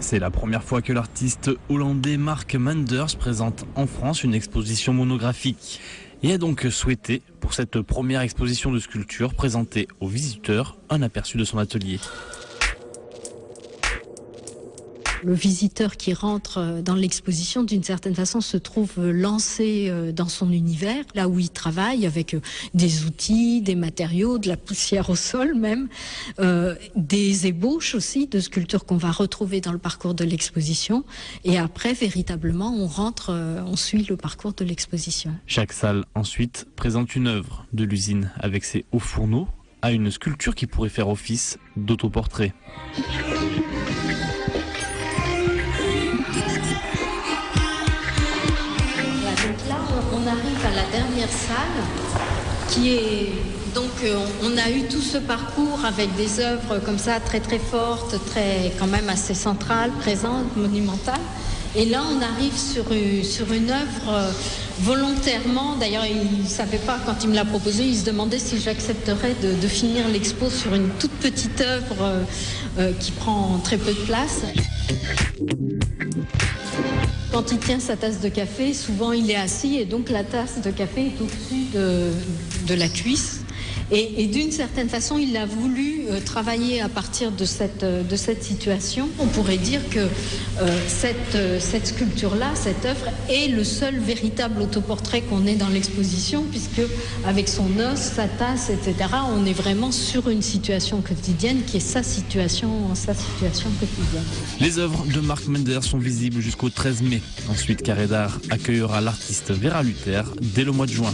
C'est la première fois que l'artiste hollandais Mark Manders présente en France une exposition monographique et a donc souhaité, pour cette première exposition de sculpture, présenter aux visiteurs un aperçu de son atelier. Le visiteur qui rentre dans l'exposition, d'une certaine façon, se trouve lancé dans son univers, là où il travaille avec des outils, des matériaux, de la poussière au sol même, des ébauches aussi de sculptures qu'on va retrouver dans le parcours de l'exposition. Et après, véritablement, on rentre, on suit le parcours de l'exposition. Chaque salle, ensuite, présente une œuvre de l'usine avec ses hauts fourneaux à une sculpture qui pourrait faire office d'autoportrait. On arrive à la dernière salle qui est donc on a eu tout ce parcours avec des œuvres comme ça très très fortes, très quand même assez centrales, présentes, monumentales. Et là on arrive sur une œuvre volontairement, d'ailleurs il ne savait pas quand il me l'a proposé, il se demandait si j'accepterais de finir l'expo sur une toute petite œuvre qui prend très peu de place. Quand il tient sa tasse de café, souvent il est assis et donc la tasse de café est au-dessus de la cuisse. Et d'une certaine façon, il a voulu travailler à partir de cette situation. On pourrait dire que cette sculpture-là, cette œuvre, est le seul véritable autoportrait qu'on ait dans l'exposition, puisque avec son os, sa tasse, etc., on est vraiment sur une situation quotidienne qui est sa situation quotidienne. Les œuvres de Mark Manders sont visibles jusqu'au 13 mai. Ensuite, Carré d'Art accueillera l'artiste Vera Luther dès le mois de juin.